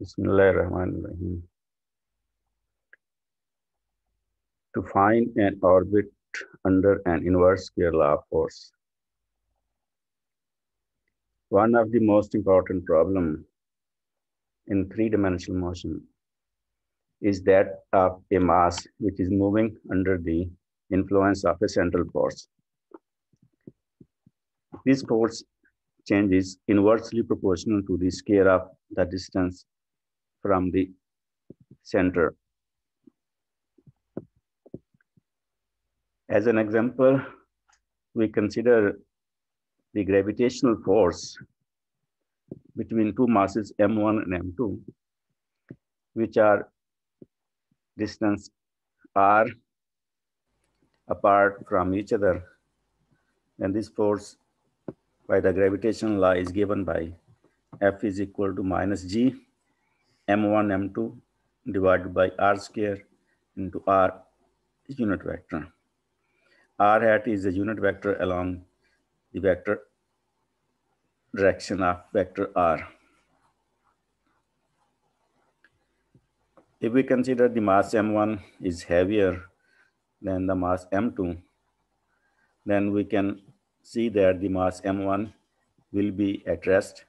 Bismillahirrahmanirrahim. To find an orbit under an inverse square law of force. One of the most important problems in three-dimensional motion is that of a mass which is moving under the influence of a central force. This force change is inversely proportional to the square of the distance from the center. As an example, we consider the gravitational force between two masses m1 and m2, which are distance r apart from each other. And this force by the gravitational law is given by F is equal to minus G m1 m2 divided by r square into r unit vector. R hat is the unit vector along the vector direction of vector r. If we consider the mass m1 is heavier than the mass m2, then we can see that the mass m1 will be at rest,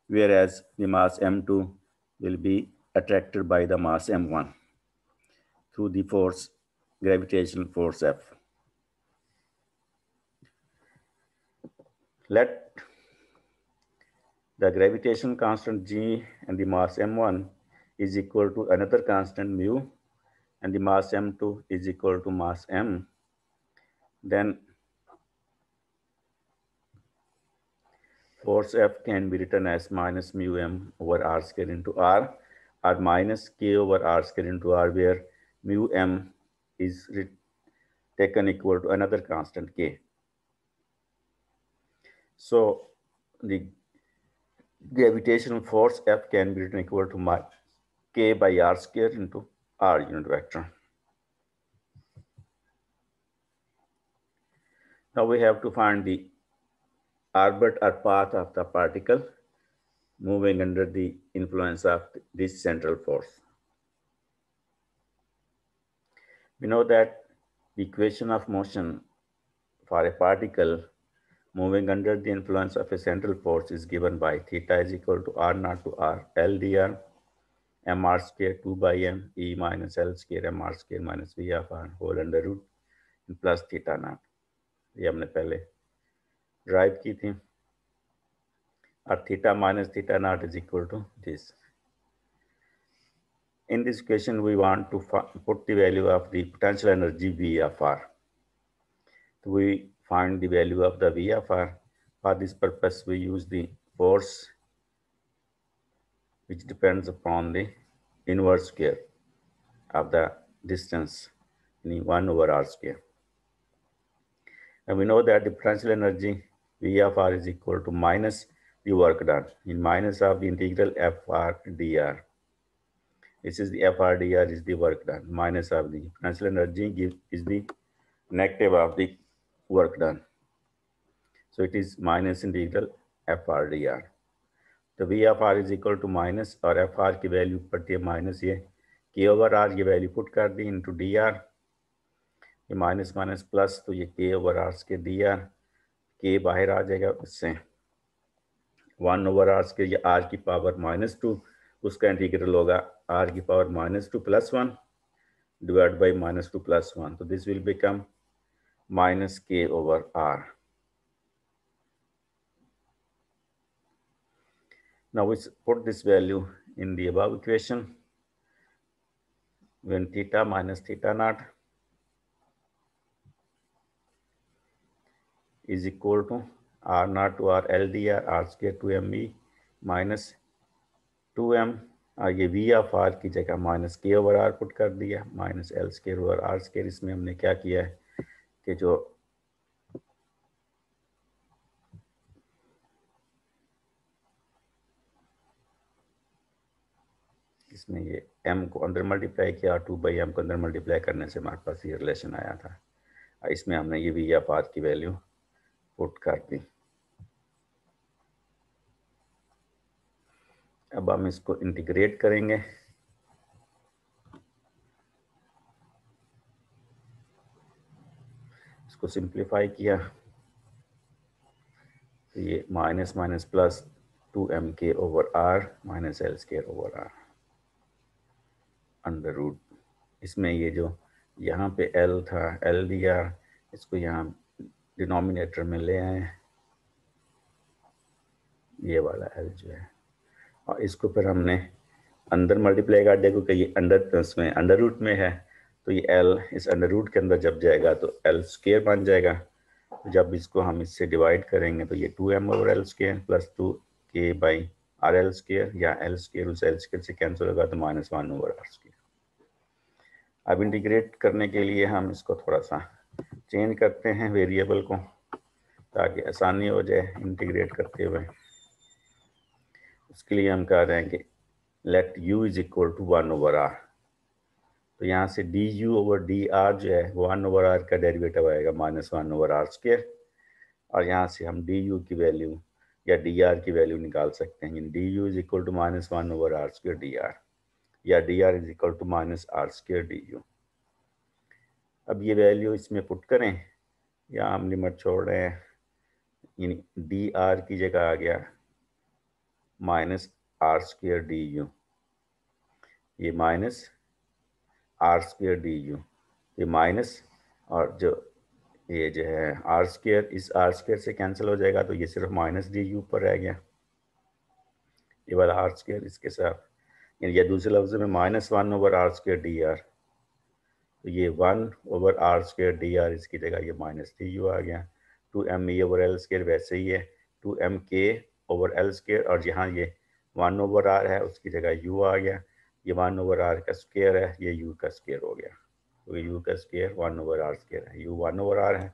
whereas the mass m2 will be attracted by the mass m1 through the force, gravitational force F. Let the gravitational constant G and the mass m1 is equal to another constant mu, and the mass m2 is equal to mass m. Then force F can be written as minus mu m over r square into r, or minus k over r square into r, where mu m is taken equal to another constant k. So the gravitational force F can be written equal to k by r square into r unit vector. Now we have to find the orbit or path of the particle moving under the influence of this central force. We know that the equation of motion for a particle moving under the influence of a central force is given by theta is equal to r naught to r L dr mr square 2 by m e minus L square mr square minus v of r whole under root plus theta naught. ये हमने पहले drive की थी, और theta minus theta naught is equal to this. In this equation, we want to put the value of the potential energy V of R. So we find the value of the V of R. For this purpose, we use the force which depends upon the inverse square of the distance, 1 over R square. And we know that the potential energy V of R is equal to minus the work done in minus of the integral FR dr. This is the FRdr is the work done, minus of the potential energy is the negative of the work done. So it is minus integral FRdr. तो V of R is equal to minus, और FR की value पड़ती है minus, ये K over R ये value put कर दी into D R, ये minus minus plus, तो ये K ओवर R के डी आर, K बाहर आ जाएगा उससे 1 ओवर R के, ये R की पावर -2, उसका इंटीग्रल होगा R की power -2 + 1 divided by -2 + 1. So this will become minus K over R. Now we put this value in the above equation. When theta minus theta naught is equal to R naught to R L dr R square 2me minus 2m, और ये V of R की जगह minus K over R put कर दिया, minus L square over R square. इसमें हमने क्या किया है कि जो इसमें ये m को अंदर मल्टीप्लाई किया और 2/m को अंदर मल्टीप्लाई करने से हमारे पास ये रिलेशन आया था. इसमें हमने ये V ऑफ R की वैल्यू पुट कर दी. अब हम इसको इंटीग्रेट करेंगे। इसको सिंप्लीफाई किया तो ये minus minus plus 2mk over r minus L square over r under root. इसमें ये जो यहाँ पे l था, l दिया, इसको यहाँ डिनोमिनेटर में ले आए, ये वाला l जो है, और इसको फिर हमने अंदर मल्टीप्लाई कर दिया क्योंकि ये अंडर उसमें अंडर रूट में है, तो ये l इस अंडर रूट के अंदर जब जाएगा तो l स्क्वायर बन जाएगा। तो जब इसको हम इससे डिवाइड करेंगे तो ये 2m over L square plus 2k by R L square, या एल स्क्वायर उस एल स्क्वायर से कैंसिल होगा तो -1 ओवर आर स्क्वायर। अब इंटीग्रेट करने के लिए हम इसको थोड़ा सा चेंज करते हैं वेरिएबल को, ताकि आसानी हो जाए इंटीग्रेट करते हुए। उसके लिए हम कह रहे हैं कि let u is equal to 1 over r। तो यहाँ से D U over D R जो है 1 ओवर r का डेरिवेटिव आएगा -1 ओवर r स्क्वायर, और यहाँ से हम डी यू की वैल्यू या डी आर की वैल्यू निकाल सकते हैं। D U is equal to -1 over r square D R, या D R is equal to -r square D U. अब ये वैल्यू इसमें पुट करें, या हम लिमिट छोड़ रहे हैं, यानी डी आर की जगह आ गया -r स्क्वायर डी यू, ये -r स्क्वायर डी यू, ये माइनस, और जो ये जो है आर स्क्वायर इस आर स्क्वायर से कैंसिल हो जाएगा, तो ये सिर्फ माइनस डी यू पर रह गया, ये वाला आर स्क्वायर इसके साथ, यानी ये दूसरे लफ्ज़ में -1 over r square D are. तो ये 1 over r square D are, इसकी जगह ये -3u आ गया। 2m ओवर एल स्क्वायर वैसे ही है 2mk ओवर एल स्क्वायर, और यहाँ ये 1 ओवर r है उसकी जगह u आ गया। ये 1 ओवर r का स्क्वायर है, ये u का स्क्वायर हो गया, तो यू का स्क्वायर 1 ओवर r स्क्वायर है, u 1 ओवर r है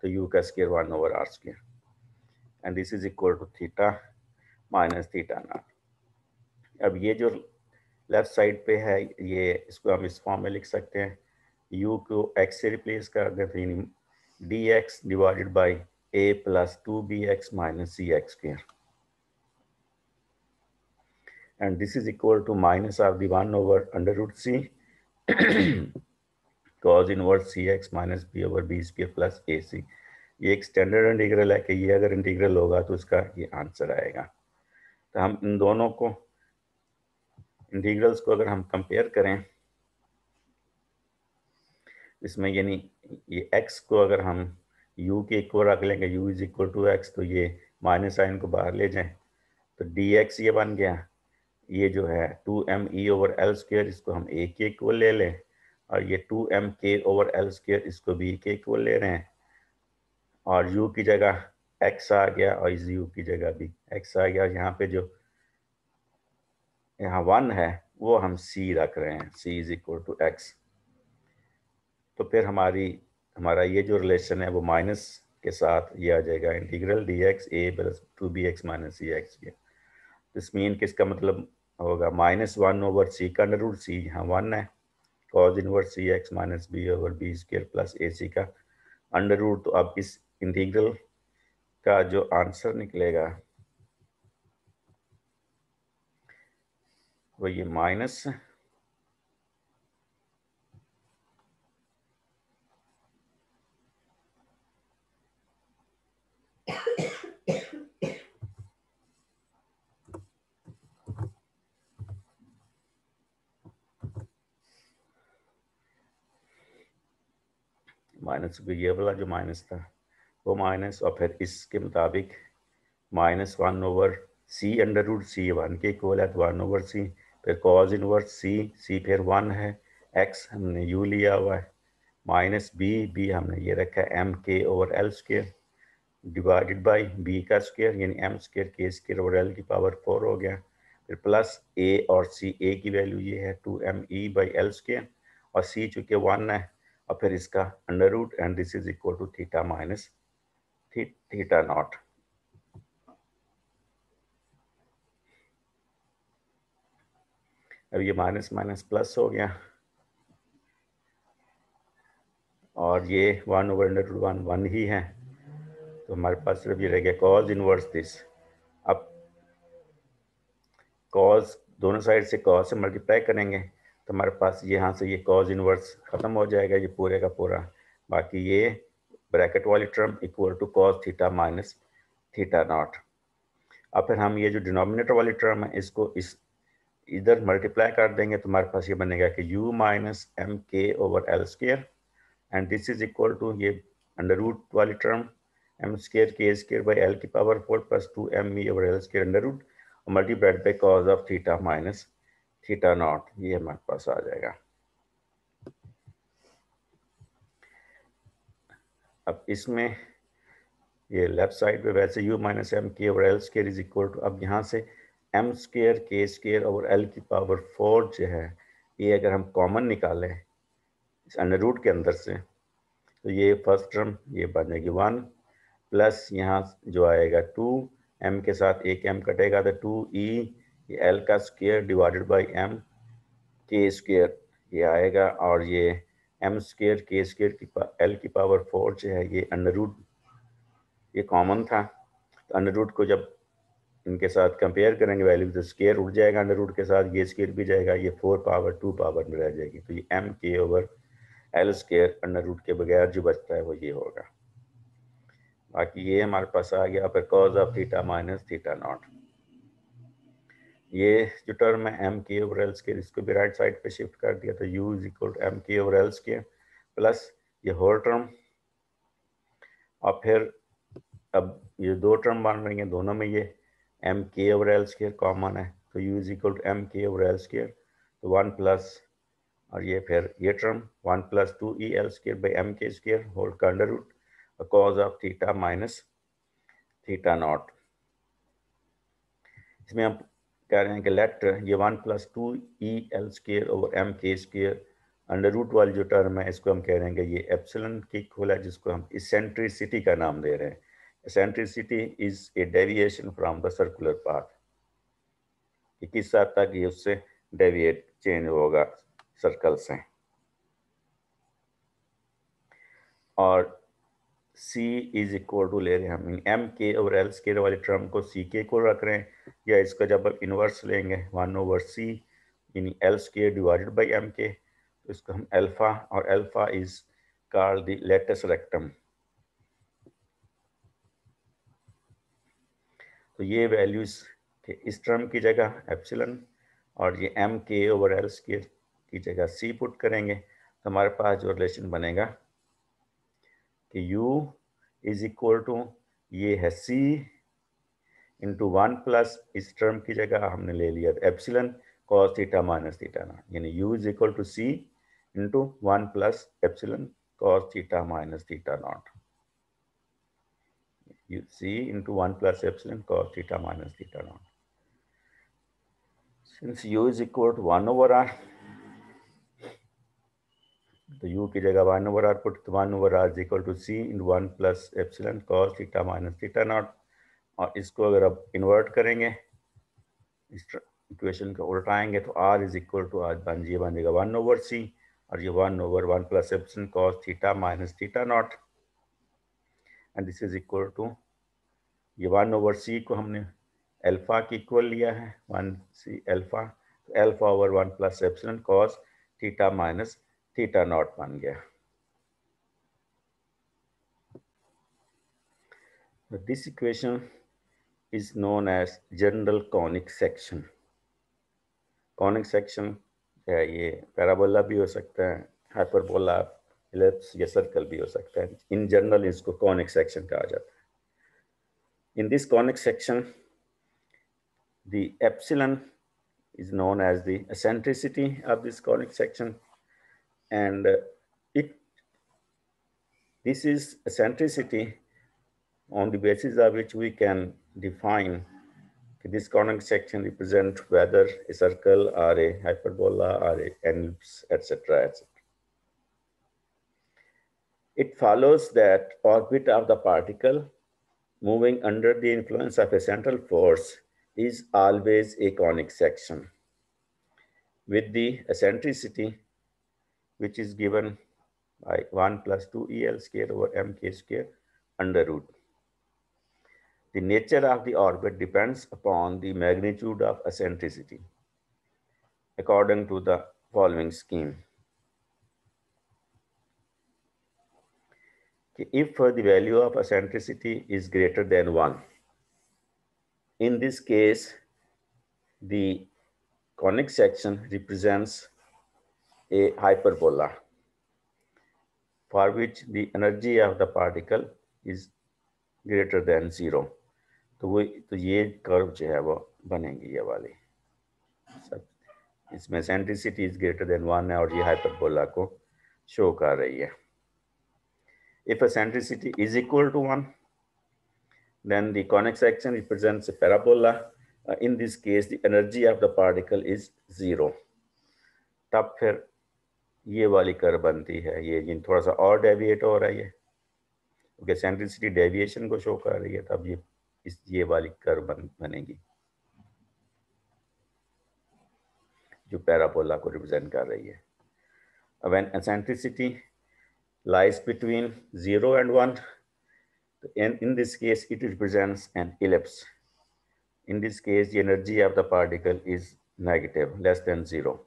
तो u का square 1 over r square, and this is equal to theta minus theta naught. अब ये जो लेफ्ट साइड पे है, ये इसको हम इस फॉर्म में लिख सकते हैं, u को x से रिप्लेस कर दें तो यानी dx divided by a plus 2bx minus C X square, and this is equal to minus of the 1 over under root c cos inverse cx minus b over b square plus ac। ये एक standard integral है कि ये अगर integral होगा तो इसका ये आंसर आएगा। तो हम इन दोनों को इंटीग्रल्स को अगर हम कंपेयर करें, इसमें यानी ये x को अगर हम u के इक्वल रख लेंगे, u is equal to X, तो ये माइनस साइन को बाहर ले जाएं तो dx ये बन गया, ये जो है 2me ओवर एल स्क्वायर, इसको हम a के इक्वल ले लें, और ये 2mk ओवर एल स्क्वायर इसको b के इक्वल ले रहे हैं, और u की जगह x आ गया और इस u की जगह भी x आ गया, और यहाँ पे जो यहाँ 1 है वो हम c रख रहे हैं, c is equal to X. तो फिर हमारा ये जो रिलेशन है वो माइनस के साथ ये आ जाएगा integral dx a plus 2bx minus C X के। दिस मीन कि इसका मतलब होगा -1 ओवर c का अंडर रूट, c यहाँ 1 है, cos inverse C X minus B over B square plus A C का अंडर रूट। तो अब इस इंटीग्रल का जो आंसर निकलेगा वो ये माइनस ये वाला जो माइनस था वो माइनस, और फिर इसके मुताबिक -1 over c under root, c 1 के इक्वल है तो 1 ओवर c, फिर cos इनवर्स c फिर 1 है, x हमने u लिया हुआ है, माइनस b हमने ये रखा है mk over L square divided by b का स्क्वायर, यानी m square k square over l की पावर 4 हो गया, फिर प्लस a और c, a की वैल्यू ये है 2me बाई एल स्क्वायर, और c चूँकि 1 है, और फिर इसका under root, and this is equal to theta minus theta naught. अब ये माइनस माइनस प्लस हो गया, और ये 1 ओवर अंडर रूट 1 ही है, तो हमारे पास सिर्फ ये रह गया cos इनवर्स दिस। अब कॉज दोनों साइड से कॉज से मल्टीप्लाई करेंगे तो हमारे पास यहाँ से ये कॉज इनवर्स ख़त्म हो जाएगा, ये पूरे का पूरा। बाकी ये ब्रैकेट वाली term equal to cos theta minus theta naught. अब फिर हम ये जो डिनोमिनेटर वाली टर्म है इसको इधर मल्टीप्लाई कर देंगे तो हमारे पास ये बनेगा कि u minus M K over L square, and this is equal to ये अंडर रूट वाली term M square K square by L की power 4 plus 2m over L square under root multiplied by cos of theta minus theta naught, ये हमारे पास आ जाएगा। अब इसमें ये left side पे वैसे u minus M K over L square is equal to, अब यहाँ से M square K square over L की पावर 4 जो है ये अगर हम कॉमन निकालें इस अंडर रूट के अंदर से तो ये फर्स्ट टर्म ये बन जाएगी 1 प्लस यहाँ जो आएगा 2, m के साथ एक m कटेगा तो 2e ये l का स्क्वायर डिवाइडेड बाय m के स्क्वायर ये आएगा, और ये m स्क्वायर के स्क्वायर की l की पावर 4 जो है ये अंडर रूट ये कॉमन था, तो अंडर रूट को जब इनके साथ कंपेयर करेंगे वैल्यू तो स्क्वायर उड़ जाएगा अंडर रूट के साथ, ये स्क्वायर भी जाएगा, ये 4 पावर 2 पावर में रह जाएगी, तो ये m K over L square under root के बगैर जो बचता है वो ये होगा। बाकी ये हमारे पास आ गया फिर cause of theta minus theta naught. ये जो टर्म है M K over L square इसको भी राइट साइड पे शिफ्ट कर दिया तो u is equal to M K over L square plus ये होल टर्म, और फिर अब ये दो टर्म बन रही हैं दोनों में ये M K over L square common है तो u is equal to M K over L square तो 1 प्लस और ये फिर ये term 1 plus 2e L square by M K square whole का under root cos of theta minus theta naught. इसमें हम कह रहे हैं कि लेट ये 1 plus 2e L square over M K square under root वाली जो टर्म है इसको हम कह रहे हैं कि ये एप्सिलॉन की इक्वल है, जिसको हम इसेंट्रिसिटी का नाम दे रहे हैं। Eccentricity is a deviation from the circular path, कि किस हद तक ये उससे डेविएट चेंज होगा सर्कल से। और c इज इक्वल टू ले रहे हैं हम M K over L square वाली टर्म को c के इक्वल रख रहे हैं, या इसका जब हम इन्वर्स लेंगे 1 ओवर c यानी L square divided by M K, तो इसको हम अल्फा, और alpha is called the latus rectum. तो ये वैल्यूज इस टर्म की जगह एप्सिलॉन और ये M K over L square की जगह c पुट करेंगे तो हमारे पास जो रिलेशन बनेगा कि u इज इक्वल टू ये है c इंटू 1 प्लस इस टर्म की जगह हमने ले लिया epsilon cos theta minus theta naught, यानी u is equal to c into 1 plus epsilon cos theta minus theta naught, c into 1 plus epsilon cos theta minus theta naught. Since u is equal to 1 over r तो u की जगह 1 over r put, तो 1 over r is equal to c into 1 plus epsilon cos theta minus theta naught, और इसको अगर आप invert करेंगे इस इक्वेशन को उल्टाएंगे तो r इज इक्वल टू आज बन जाएगा 1 ओवर c, और ये 1 over 1 plus epsilon cos theta minus theta naught, and this is equal to ये 1 ओवर c को हमने अल्फा की इक्वल लिया है 1 c अल्फा, तो alpha over 1 plus epsilon cos theta minus theta not बन गया। This equation is known as general conic section. Conic section है ये पैराबोला भी हो सकता है, हाइपरबोला, एलिप्स या सर्कल भी हो सकता है। इन जनरल इसको कॉनिक सेक्शन कहा जाता है। In this conic section, the epsilon is known as the eccentricity of this conic section, and this is eccentricity on the basis of which we can define this conic section represent whether a circle or a hyperbola or an ellipse, etc., etc. It follows that orbit of the particle moving under the influence of a central force is always a conic section with the eccentricity which is given by 1 plus 2 EL square over MK square under root. The nature of the orbit depends upon the magnitude of eccentricity according to the following scheme. If the value of eccentricity is greater than 1, in this case, the conic section represents a hyperbola for which the energy of the particle is greater than 0. तो ये curve जो है वो बनेंगी ये वाली सब, इसमें सेंट्रिसिटी इज ग्रेटर देन 1 है और ये हाइपरबोला को शो कर रही है. If eccentricity is equal to 1, then the conic section represents a parabola. In this case, the energy of the particle is 0. तब फिर ये वाली कर्व बनती है, ये थोड़ा सा और डेविएट हो रहा है ये, क्योंकि सेंट्रिसिटी डेविएशन को शो कर रही है, तब ये वाली कर्व बनेगी जो पैराबोला को रिप्रेजेंट कर रही है. When eccentricity lies between 0 and 1, in this case it represents an ellipse. In this case the energy of the particle is negative, less than 0.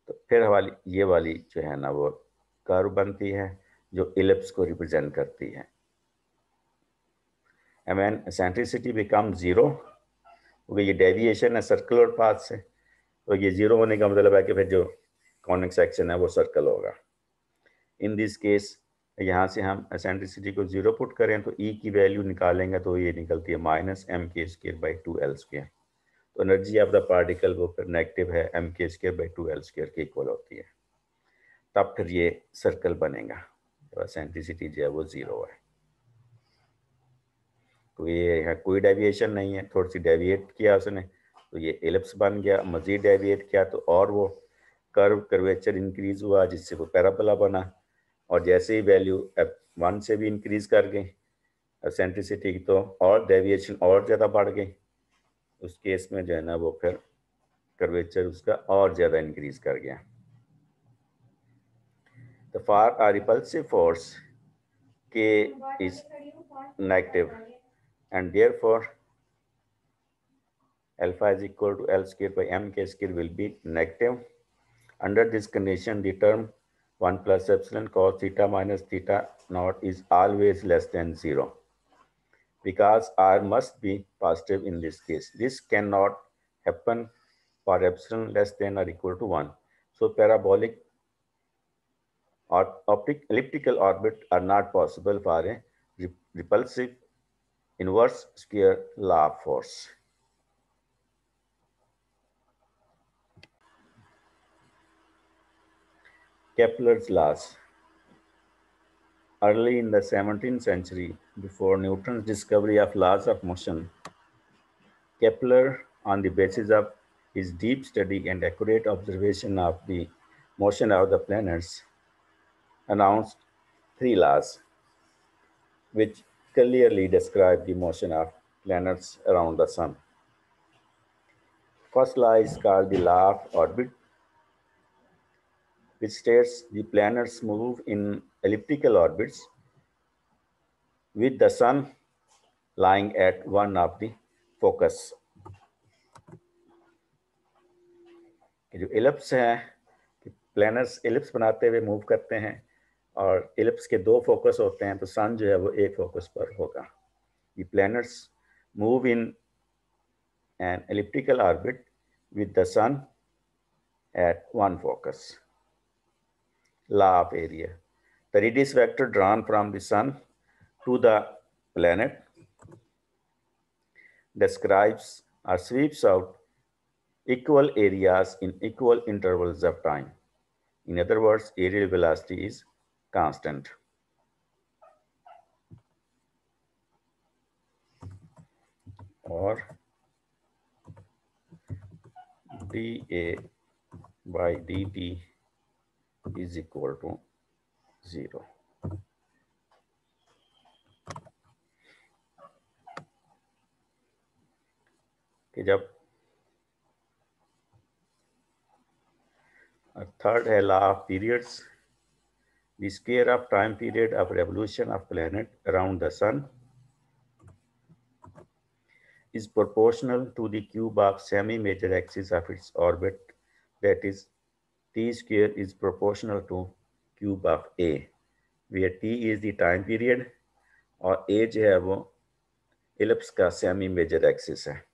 तो फिर ये वाली जो है ना वो कर्व बनती है जो इलिप्स को रिप्रेजेंट करती है. And when eccentricity becomes 0, क्योंकि ये डेविएशन है सर्कुलर पाथ से, तो ये 0 होने का मतलब है कि फिर जो कॉनिक सेक्शन है वो सर्कल होगा. इन दिस केस यहाँ से हम एसेंट्रिसिटी को 0 पुट करें तो E की वैल्यू निकालेंगे तो ये निकलती है -mk²/2l². तो एनर्जी ऑफ द पार्टिकल वो फिर नेगेटिव है, mk²/2l² के इक्वल होती है. तब फिर ये सर्कल बनेगा जब एसेंट्रिसिटी जो है वो 0 है. तो ये यहाँ कोई डेविएशन नहीं है, थोड़ी सी डेविएट किया उसने तो ये एलिप्स बन गया, मजीद डेविएट किया तो और वो कर्वेचर इंक्रीज हुआ जिससे वो पैराबोला बना. और जैसे ही वैल्यू 1 से भी इंक्रीज कर गई एसेंट्रिसिटी की तो और डेविएशन और ज़्यादा बढ़ गई. उस केस में जो है ना वो फिर कर्वेचर उसका और ज़्यादा इंक्रीज कर गया. The for a repulsive force K is negative and therefore alpha is equal to L²/mk² will be negative. Under this condition, the term 1 plus epsilon cos theta minus theta naught is always less than 0 because R must be positive in this case. This cannot happen for epsilon less than or equal to 1. So parabolic or elliptical orbit are not possible for a repulsive inverse square law of force. Kepler's laws. Early in the 17th century, before Newton's discovery of laws of motion, Kepler, on the basis of his deep study and accurate observation of the motion of the planets, announced 3 laws, which clearly describe the motion of planets around the sun. First law is called the law of orbit, which states the planets move in elliptical orbits with the sun lying at one of the focus. जो ellipse है, planets ellipse बनाते हुए move करते हैं और ellipse के 2 focus होते हैं, तो सन जो है वो एक फोकस पर होगा. The planets move in an elliptical orbit with the sun at one focus. Law of area. The radius vector drawn from the sun to the planet describes or sweeps out equal areas in equal intervals of time. In other words, aerial velocity is constant. Or dA by dt is equal to 0. कि जब third है law of periods, the square of time period of revolution of planet around the sun is proportional to the cube of semi-major axis of its orbit, that is, t square is proportional to cube of a, where t is the time period और a जो है वो ellipse का semi major axis है.